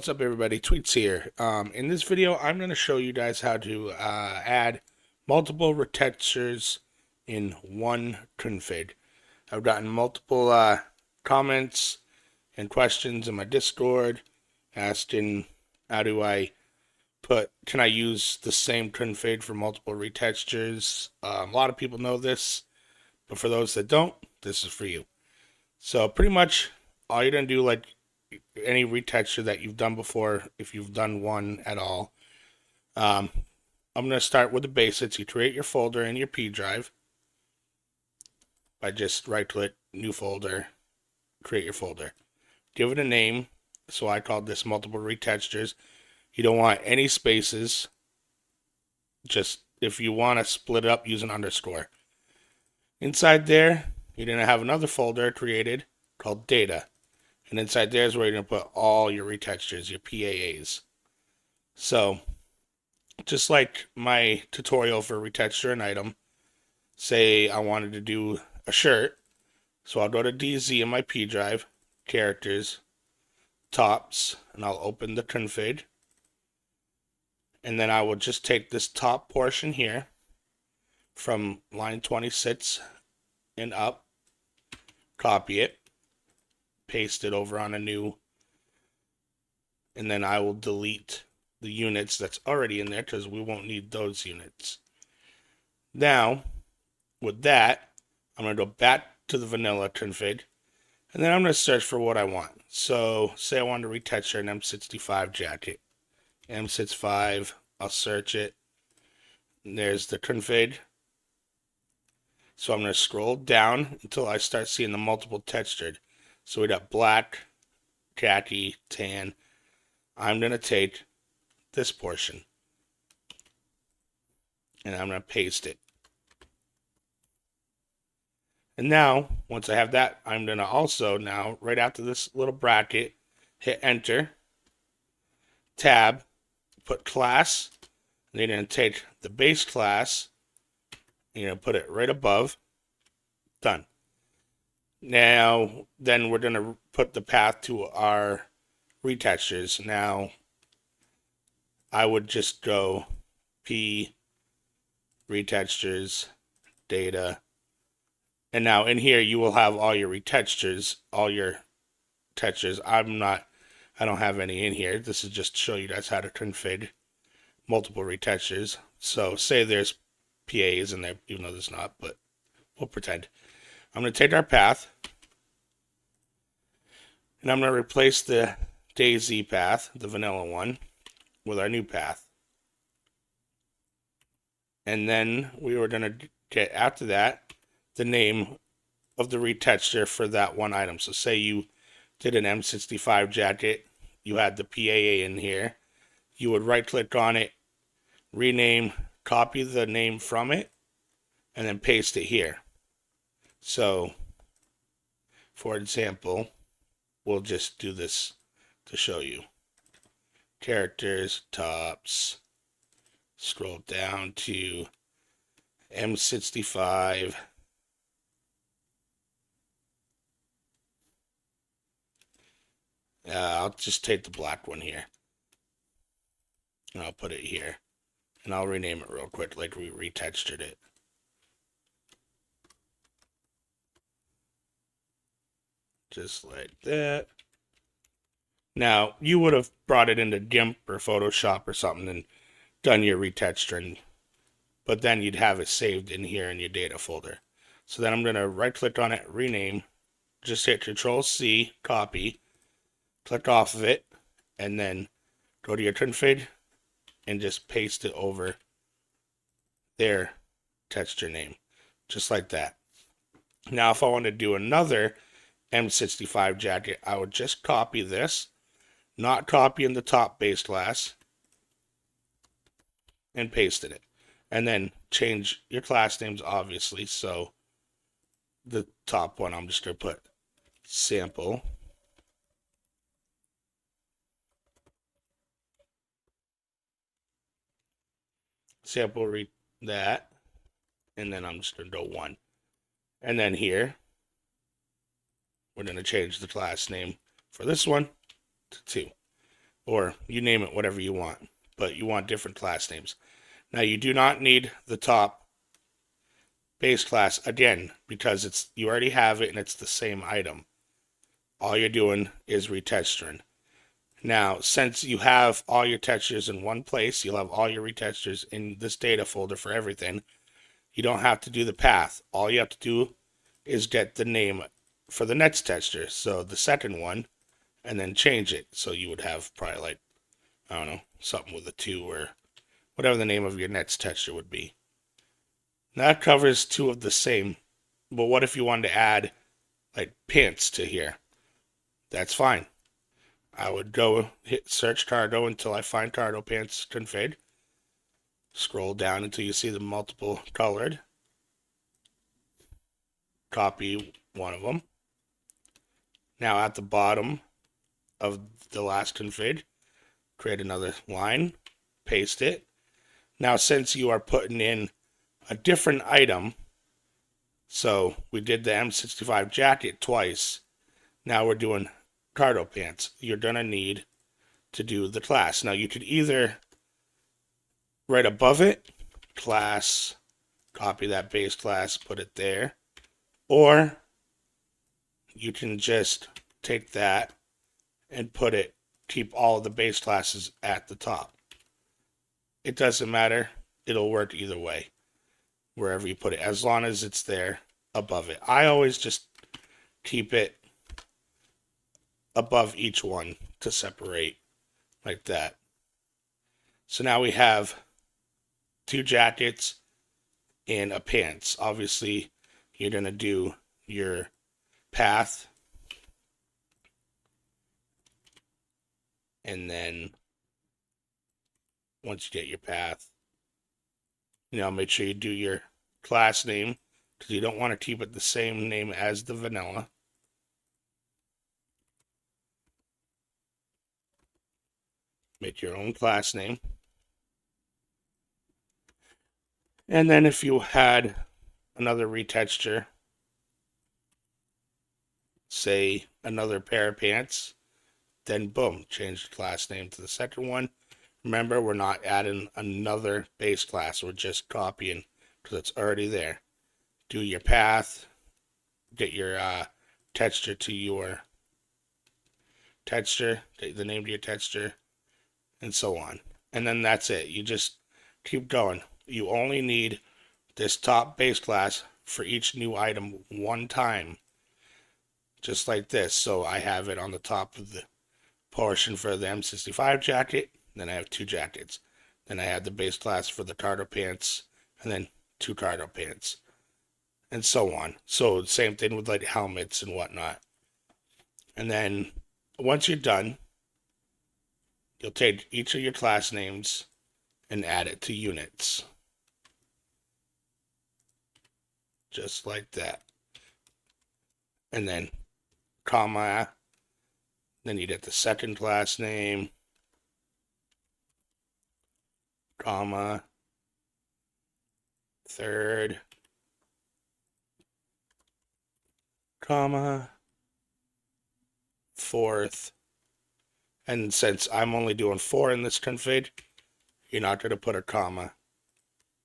What's up, everybody? Tweets here. In this video, I'm going to show you guys how to add multiple retextures in one config. I've gotten multiple comments and questions in my Discord asking how do I can I use the same config for multiple retextures? A lot of people know this, but for those that don't, this is for you. So pretty much all you're going to do, like any retexture that you've done before, if you've done one at all, I'm going to start with the basics. You create your folder in your P drive by just right click, new folder, create your folder. Give it a name. So I called this multiple retextures. You don't want any spaces. Just if you want to split it up, use an underscore. Inside there, you're going to have another folder created called data. And inside there is where you're going to put all your retextures, your PAAs. So, just like my tutorial for retexture an item, say I wanted to do a shirt. So I'll go to DayZ in my P drive, characters, tops, and I'll open the config. And then I will just take this top portion here from line 26 and up, copy it, paste it over on a new, and then I will delete the units that's already in there because we won't need those units. Now, with that, I'm going to go back to the vanilla config, and then I'm going to search for what I want. So, say I want to retexture an M65 jacket. M65, I'll search it. And there's the config. So I'm going to scroll down until I start seeing the multiple textured. So we got black, khaki, tan. I'm going to take this portion and I'm going to paste it. And now, once I have that, I'm going to also now, right after this little bracket, hit enter, tab, put class, and you're going to take the base class, and you're going to put it right above, done. Now, then we're going to put the path to our retextures. Now, I would just go P, retextures, data. And now in here, you will have all your retextures, all your textures. I don't have any in here. This is just to show you guys how to config multiple retextures. So say there's PAs in there, even though there's not, but we'll pretend. I'm going to take our path, and I'm going to replace the DayZ path, the vanilla one, with our new path. And then we were going to get, after that, the name of the retexture for that one item. So say you did an M65 jacket, you had the PAA in here, you would right click on it, rename, copy the name from it, and then paste it here. So, for example, we'll just do this to show you. Characters, tops, scroll down to M65. I'll just take the black one here. And I'll put it here. And I'll rename it real quick like we retextured it. Just like that. Now, you would have brought it into GIMP or Photoshop or something and done your retexturing, but then you'd have it saved in here in your data folder. So then I'm going to right click on it, rename, just hit Control C, copy, click off of it, and then go to your config and just paste it over their texture name, just like that. Now, if I want to do another M65 jacket, I would just copy this, not copy in the top base class, and pasted it. And then change your class names, obviously. So the top one, I'm just going to put sample. Sample read that. And then I'm just going to go 1. And then here, we're going to change the class name for this one to 2. or you name it whatever you want, but you want different class names. Now you do not need the top base class again because you already have it and it's the same item. All you're doing is retexturing. Now, since you have all your textures in one place, you'll have all your retextures in this data folder for everything. You don't have to do the path. All you have to do is get the name for the next texture. So the second one, and then change it. So you would have probably like, I don't know, something with a 2 or whatever the name of your next texture would be. That covers 2 of the same. But what if you wanted to add like pants to here? That's fine. I would go hit search Tardo until I find Tardo pants config. Scroll down until you see the multiple colored. Copy one of them. Now at the bottom of the last config, create another line, paste it. Now since you are putting in a different item, so we did the M65 jacket twice, now we're doing cargo pants. You're gonna need to do the class. Now you could either right above it, class, copy that base class, put it there, or you can just take that and keep all of the base classes at the top. It doesn't matter. It'll work either way, wherever you put it, as long as it's there above it. I always just keep it above each one to separate like that. So now we have 2 jackets and a pants. Obviously, you're going to do your path, and then once you get your path, make sure you do your class name, because you don't want to keep it the same name as the vanilla. Make your own class name. And then if you had another retexture, say another pair of pants, then boom, change the class name to the second one. Remember, we're not adding another base class, we're just copying because it's already there. Do your path, get your texture to your texture, get the name to your texture, and so on. And then that's it. You just keep going. You only need this top base class for each new item one time, just like this. So I have it on the top of the portion for the M65 jacket, then I have 2 jackets. Then I have the base class for the tartar pants, and then 2 tartar pants, and so on. So same thing with like helmets and whatnot. And then once you're done, you'll take each of your class names and add it to units. Just like that. And then comma, then you get the second class name, comma, third, comma, fourth. And since I'm only doing 4 in this config, you're not going to put a comma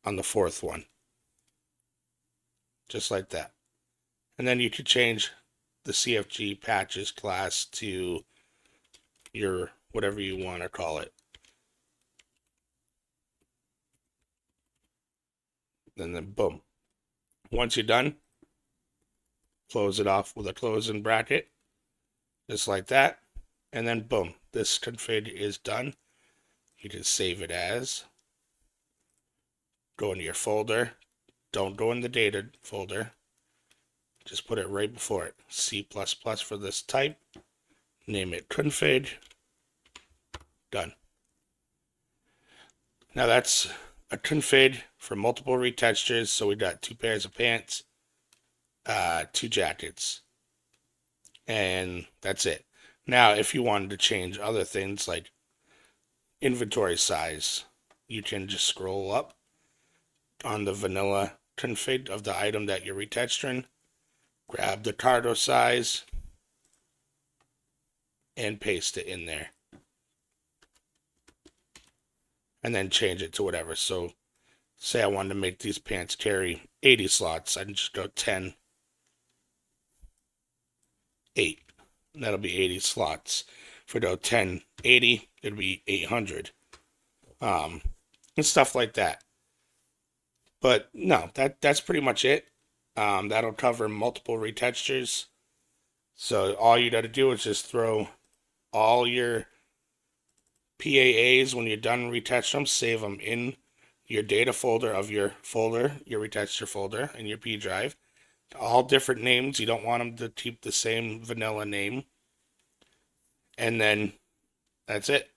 on the 4th one. Just like that. And then you could change the CFG patches class to your whatever you want to call it. And then boom. Once you're done, close it off with a closing bracket, just like that. And then boom, this config is done. You can save it as. Go into your folder. Don't go in the data folder. Just put it right before it. C++ for this type. Name it config. Done. Now that's a config for multiple retextures. So we got 2 pairs of pants, 2 jackets, and that's it. Now, if you wanted to change other things like inventory size, you can just scroll up on the vanilla config of the item that you're retexturing, grab the cargo size, and paste it in there. and then change it to whatever. So say I wanted to make these pants carry 80 slots, I'd just go 10, 8. That'll be 80 slots. If we go 10, 80, it'd be 800. And stuff like that. But no, that's pretty much it. That'll cover multiple retextures. So all you got to do is just throw all your PAAs when you're done retexture them, save them in your data folder of your folder, your retexture folder, in your P drive. All different names. You don't want them to keep the same vanilla name. And then that's it.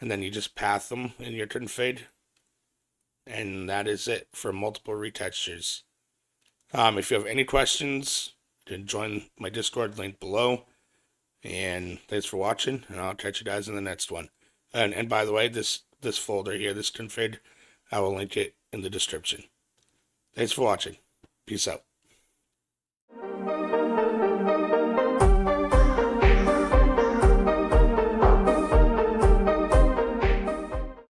And then you just path them in your config. And that is it for multiple retextures. If you have any questions, you can join my Discord link below. And thanks for watching, and I'll catch you guys in the next one. And by the way, this folder here, this config, I will link it in the description. Thanks for watching. Peace out.